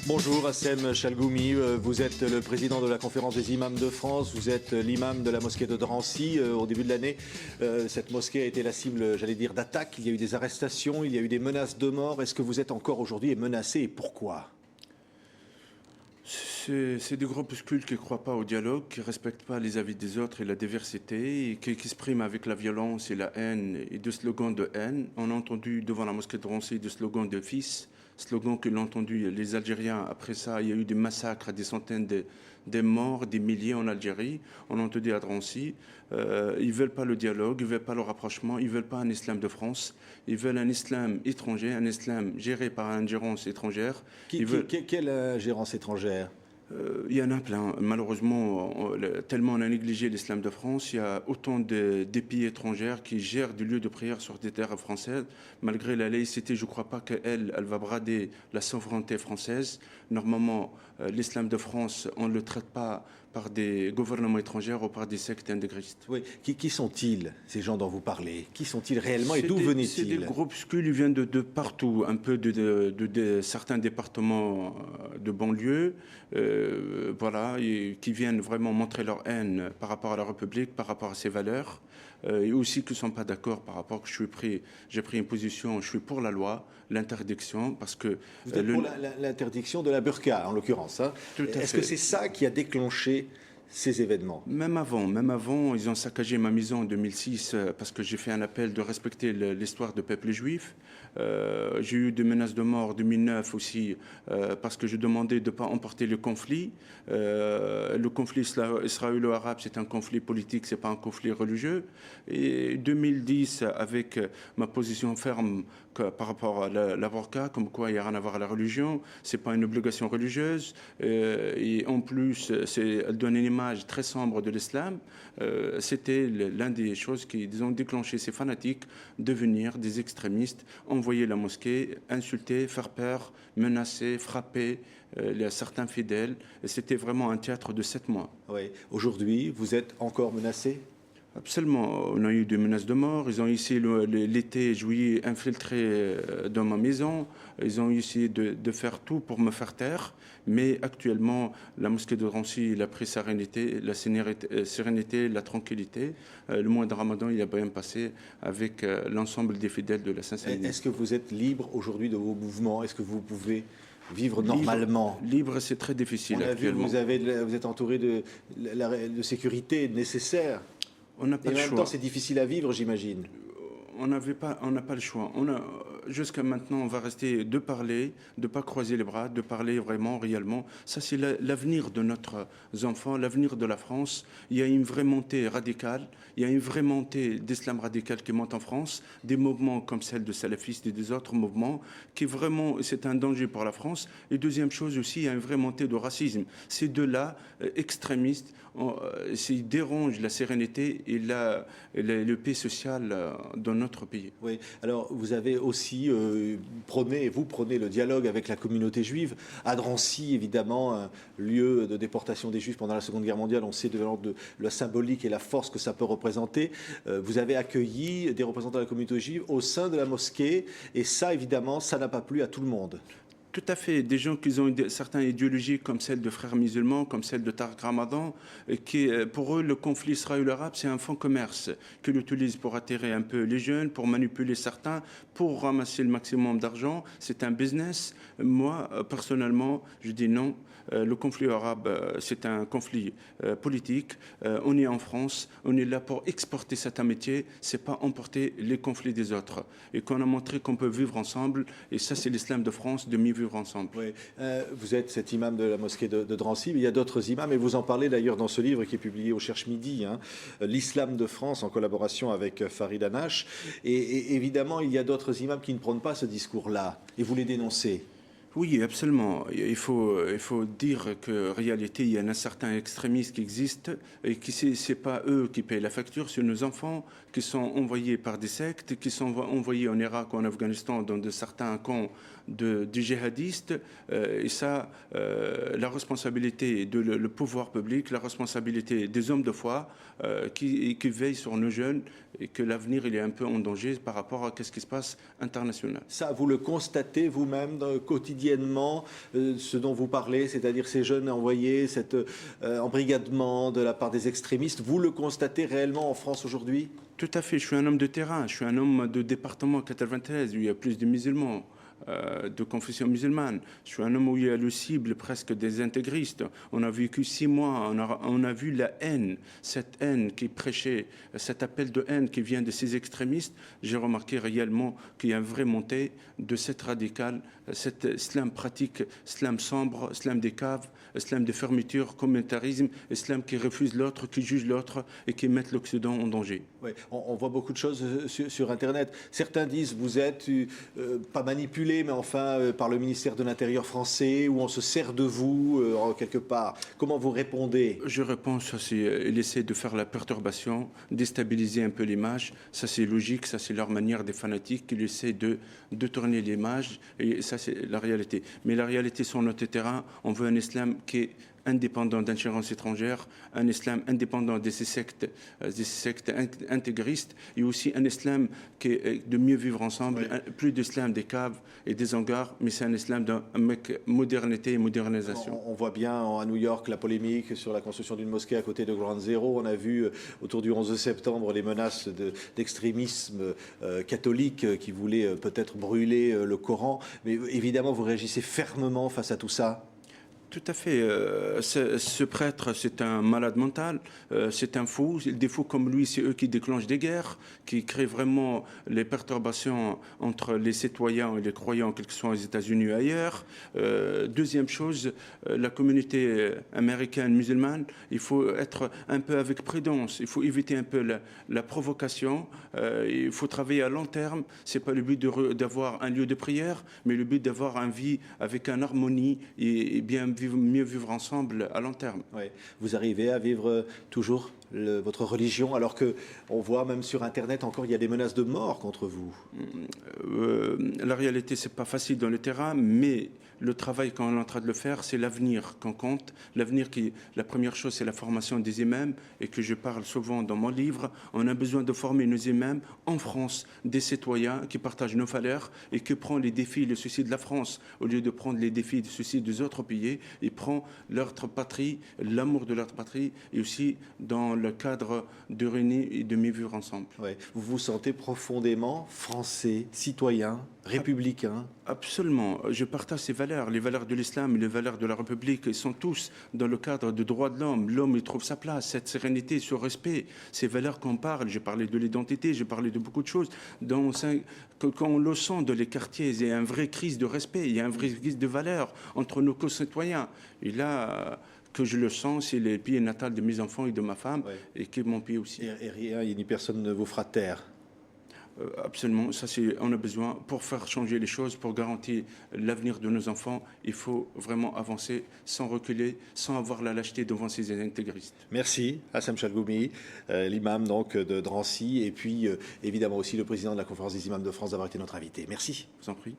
Bonjour Hassem Chalgoumi, vous êtes le président de la conférence des imams de France, vous êtes l'imam de la mosquée de Drancy. Au début de l'année, cette mosquée a été la cible, j'allais dire, d'attaques. Il y a eu des arrestations, il y a eu des menaces de mort. Est-ce que vous êtes encore aujourd'hui menacé et pourquoi ? C'est des groupuscules qui ne croient pas au dialogue, qui ne respectent pas les avis des autres et la diversité, et qui expriment avec la violence et la haine et des slogans de haine. On a entendu devant la mosquée de Drancy des slogans de fils, slogans que l'ont entendu les Algériens. Après ça, il y a eu des massacres, des centaines des morts, des milliers en Algérie. On a entendu à Drancy. Ils ne veulent pas le dialogue, ils ne veulent pas le rapprochement, ils ne veulent pas un islam de France. Ils veulent un islam étranger, un islam géré par une ingérence étrangère. Quelle ingérence étrangère ? Il y en a plein. Malheureusement, tellement on a négligé l'islam de France, il y a autant de pays étrangères qui gèrent des lieux de prière sur des terres françaises. Malgré la laïcité, je ne crois pas qu'elle va brader la souveraineté française. Normalement, l'islam de France, on ne le traite pas par des gouvernements étrangers ou par des sectes intégristes. Oui. Qui sont-ils, ces gens dont vous parlez ? Qui sont-ils réellement et d'où venaient-ils ? C'est des groupuscules, ils viennent de partout, un peu de certains départements de banlieue, voilà, et qui viennent vraiment montrer leur haine par rapport à la République, par rapport à ses valeurs, et aussi qui ne sont pas d'accord par rapport que j'ai pris une position, je suis pour la loi, l'interdiction, parce que... Vous êtes pour l'interdiction de la burqa, en l'occurrence. Hein. Est-ce que c'est ça qui a déclenché ces événements ? Même avant, ils ont saccagé ma maison en 2006 parce que j'ai fait un appel de respecter l'histoire du peuple juif. J'ai eu des menaces de mort en 2009 aussi parce que je demandais de ne pas emporter le conflit. Le conflit israélo-arabe, c'est un conflit politique, c'est pas un conflit religieux. Et 2010, avec ma position ferme par rapport à l'avortat, comme quoi il n'y a rien à voir à la religion, c'est pas une obligation religieuse. Et en plus, elle donne une image très sombre de l'islam. C'était l'une des choses qui ont déclenché ces fanatiques devenir des extrémistes, envoyer la mosquée, insulter, faire peur, menacer, frapper certains fidèles. Et c'était vraiment un théâtre de 7 mois. Oui. Aujourd'hui, vous êtes encore menacé ? Absolument. On a eu des menaces de mort. Ils ont essayé l'été, juillet, infiltré dans ma maison. Ils ont essayé de faire tout pour me faire taire. Mais actuellement, la mosquée de Drancy, il a pris la sérénité, la tranquillité. Le mois de Ramadan, il a bien passé avec l'ensemble des fidèles de la Sainte-Saint-Denis. Est-ce que vous êtes libre aujourd'hui de vos mouvements ? Est-ce que vous pouvez vivre normalement ? Libre, c'est très difficile On a actuellement. Vu, vous êtes entouré de sécurité nécessaire. On n'a pas Et en le même choix. temps, c'est difficile à vivre, j'imagine. On n'a pas le choix. Jusqu'à maintenant, on va rester de parler, de ne pas croiser les bras, de parler vraiment, réellement. Ça, c'est l'avenir de notre enfants, l'avenir de la France. Il y a une vraie montée radicale, il y a une vraie montée d'islam radical qui monte en France, des mouvements comme celle de salafistes et des autres mouvements, qui vraiment, c'est un danger pour la France. Et deuxième chose aussi, il y a une vraie montée de racisme. Ces deux-là, extrémistes, ils dérangent la sérénité et le paix sociale dans notre pays. Oui. Alors, vous avez aussi prôné le dialogue avec la communauté juive. À Drancy, évidemment, un lieu de déportation des Juifs pendant la Seconde Guerre mondiale, on sait de la symbolique et la force que ça peut représenter. Vous avez accueilli des représentants de la communauté juive au sein de la mosquée, et ça, évidemment, ça n'a pas plu à tout le monde. Tout à fait. Des gens qui ont certaines idéologies comme celle de frères musulmans, comme celle de Tariq Ramadan, qui, pour eux, le conflit israélo-arabe, c'est un fonds commerce qu'ils utilisent pour attirer un peu les jeunes, pour manipuler certains, pour ramasser le maximum d'argent. C'est un business. Moi, personnellement, je dis non. Le conflit arabe, c'est un conflit politique. On est en France, on est là pour exporter cette amitié, c'est pas emporter les conflits des autres. Et qu'on a montré qu'on peut vivre ensemble, et ça, c'est l'islam de France, de mieux vivre ensemble. Oui. Vous êtes cet imam de la mosquée de Drancy, mais il y a d'autres imams, et vous en parlez d'ailleurs dans ce livre qui est publié au Cherche Midi, hein, l'islam de France, en collaboration avec Farid Hanash. Et évidemment, il y a d'autres imams qui ne prônent pas ce discours-là, et vous les dénoncez. Oui, absolument. Il faut dire qu'en réalité, il y a un certain extrémisme qui existe et que ce n'est pas eux qui payent la facture, c'est nos enfants qui sont envoyés par des sectes, qui sont envoyés en Irak ou en Afghanistan dans certains camps de djihadistes. Et ça, la responsabilité de le pouvoir public, la responsabilité des hommes de foi qui veillent sur nos jeunes et que l'avenir il est un peu en danger par rapport à ce qui se passe international. Ça, vous le constatez vous-même quotidiennement quotidiennement ce dont vous parlez, c'est-à-dire ces jeunes envoyés, cet embrigadement de la part des extrémistes. Vous le constatez réellement en France aujourd'hui? Tout à fait, je suis un homme de terrain, je suis un homme de département 93 où il y a plus de musulmans. De confession musulmane. Je suis un homme où il y a le cible presque des intégristes. On a vécu 6 mois, on a vu la haine, cette haine qui prêchait, cet appel de haine qui vient de ces extrémistes. J'ai remarqué réellement qu'il y a une vraie montée de cette radicale, cet islam pratique, islam sombre, islam des caves, islam de fermeture, communautarisme, islam qui refuse l'autre, qui juge l'autre et qui met l'Occident en danger. Oui, on voit beaucoup de choses sur Internet. Certains disent vous êtes pas manipulé, mais enfin par le ministère de l'Intérieur français, où on se sert de vous quelque part. Comment vous répondez? Je réponds, ça c'est, il essaie de faire la perturbation, déstabiliser un peu l'image. Ça c'est logique, ça c'est leur manière des fanatiques. Ils essaient de tourner l'image, et ça c'est la réalité. Mais la réalité sur notre terrain, on veut un islam qui est indépendant d'ingérence étrangère, un islam indépendant de ces sectes intégristes, et aussi un islam qui est de mieux vivre ensemble, oui. Plus d'islam des caves et des hangars, mais c'est un islam avec modernité et modernisation. On voit bien à New York la polémique sur la construction d'une mosquée à côté de Ground Zero. On a vu autour du 11 septembre les menaces d'extrémisme catholique qui voulait peut-être brûler le Coran. Mais évidemment, vous réagissez fermement face à tout ça. Tout à fait. Ce prêtre, c'est un malade mental, c'est un fou. Des fous comme lui, c'est eux qui déclenchent des guerres, qui créent vraiment les perturbations entre les citoyens et les croyants, quels que soient aux États-Unis ou ailleurs. Deuxième chose, la communauté américaine musulmane, il faut être un peu avec prudence. Il faut éviter un peu la provocation. Il faut travailler à long terme. C'est pas le but d'avoir un lieu de prière, mais le but d'avoir une vie avec une harmonie et bien mieux vivre ensemble à long terme. Oui. Vous arrivez à vivre toujours votre religion, alors qu'on voit même sur Internet encore, il y a des menaces de mort contre vous. La réalité, c'est pas facile dans le terrain, mais le travail qu'on est en train de le faire, c'est l'avenir qu'on compte. L'avenir la première chose, c'est la formation des imams, et que je parle souvent dans mon livre. On a besoin de former nos imams en France, des citoyens qui partagent nos valeurs et qui prennent les défis et les soucis de la France, au lieu de prendre les défis et les soucis des autres pays. Ils prennent leur patrie, l'amour de leur patrie, et aussi dans le cadre de réunir et de mieux vivre ensemble. Ouais. Vous vous sentez profondément français, citoyen, républicain? Absolument. Je partage ces valeurs, les valeurs de l'islam et les valeurs de la République. Ils sont tous dans le cadre des droits de l'homme. L'homme, il trouve sa place, cette sérénité, ce respect. Ces valeurs qu'on parle, j'ai parlé de l'identité, j'ai parlé de beaucoup de choses. Quand on le sent dans les quartiers, il y a une vraie crise de respect, il y a une vraie crise de valeurs entre nos concitoyens. Et là, que je le sens, c'est le pays natal de mes enfants et de ma femme, ouais. Et qui est mon pays aussi. Et rien, ni personne ne vous fera taire. Absolument, ça on a besoin pour faire changer les choses, pour garantir l'avenir de nos enfants. Il faut vraiment avancer sans reculer, sans avoir la lâcheté devant ces intégristes. Merci Hassam Chalgoumi, l'imam donc de Drancy, et puis évidemment aussi le président de la Conférence des imams de France d'avoir été notre invité. Merci. Je vous en prie.